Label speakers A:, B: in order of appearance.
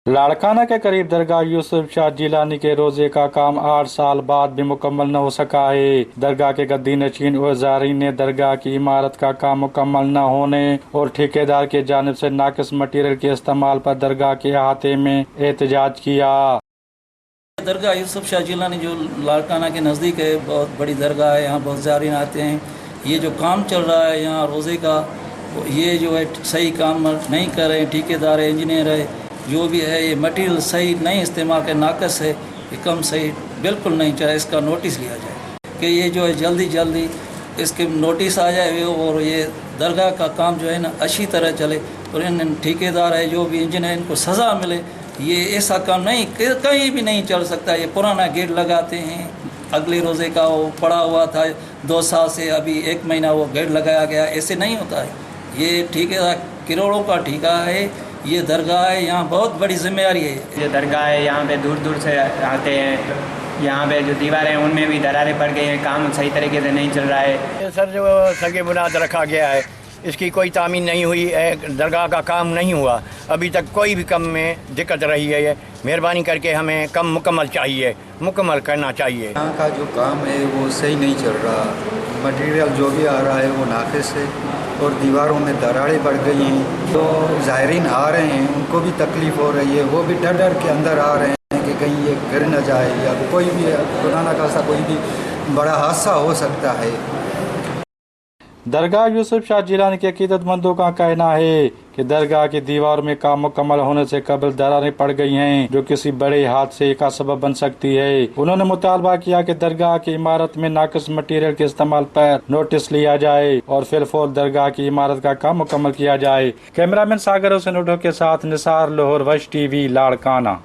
A: लाड़काना के करीब दरगाह यूसुफ शाह जिलानी के रोजे का काम 8 साल बाद भी मुकम्मल न हो सका है। दरगाह के गद्दी नशीन और ज़ायरीन ने दरगाह की इमारत का काम मुकम्मल न होने और ठेकेदार के जानिब से नाकिस मटीरियल के इस्तेमाल पर दरगाह के अहाते में एहतजाज किया।
B: दरगाह यूसुफ शाह जिलानी जो लाड़काना के नज़दीक है, बहुत बड़ी दरगाह है। यहाँ बहुत ज़ायरीन आते हैं। ये जो काम चल रहा है यहाँ रोज़े का, ये जो है सही काम नहीं कर रहे हैं। ठेकेदार है, इंजीनियर है, जो भी है, ये मटेरियल सही नहीं इस्तेमाल के नाकस है। ये कम सही बिल्कुल नहीं चाहिए। इसका नोटिस लिया जाए कि ये जो है जल्दी इसके नोटिस आ जाए और ये दरगाह का काम जो है ना अच्छी तरह चले और इन ठेकेदार है जो भी इंजीनियर, इनको सज़ा मिले। ये ऐसा काम नहीं कहीं भी नहीं चल सकता। ये पुराना गेट लगाते हैं, अगले रोज़े का वो पड़ा हुआ था 2 साल से, अभी 1 महीना वो गेट लगाया गया। ऐसे नहीं होता है। ये ठेकेदार करोड़ों का ठेका है। ये दरगाह है, यहाँ बहुत बड़ी जिम्मेदारी है।
C: ये दरगाह है, यहाँ पे दूर दूर से आते हैं। यहाँ पे जो दीवारें हैं उनमें भी दरारें पड़ गई हैं, काम सही तरीके से नहीं चल रहा है।
D: सर जो सगे बुनियाद रखा गया है, इसकी कोई तामीर नहीं हुई है, दरगाह का काम नहीं हुआ अभी तक। कोई भी काम में दिक्कत रही है। ये मेहरबानी करके हमें काम मुकम्मल चाहिए, मुकम्मल करना चाहिए।
E: यहाँ का जो काम है वो सही नहीं चल रहा। मटेरियल जो भी आ रहा है वो नाकिस है और दीवारों में दरारें पड़ गई हैं। तो ज़ायरीन आ रहे हैं, उनको भी तकलीफ़ हो रही है। वो भी डर के अंदर आ रहे हैं कि कहीं ये गिर न जाए या कोई भी खुदा न खास्ता कोई भी बड़ा हादसा हो सकता है।
A: दरगाह यूसुफ शाह जिलानी के अकीदतमंदों का कहना है कि दरगाह की दीवार में काम मुकम्मल होने से कबल दरारें पड़ गई हैं, जो किसी बड़े हादसे का सबब बन सकती है। उन्होंने मुतालबा किया कि दरगाह की इमारत में नाकिस मटीरियल के इस्तेमाल पर नोटिस लिया जाए और फिलफौर दरगाह की इमारत का काम मुकम्मल किया जाए। कैमरामैन सागर हुसैन उडो के साथ निसार, लाहौर, वश टीवी, लाड़काना।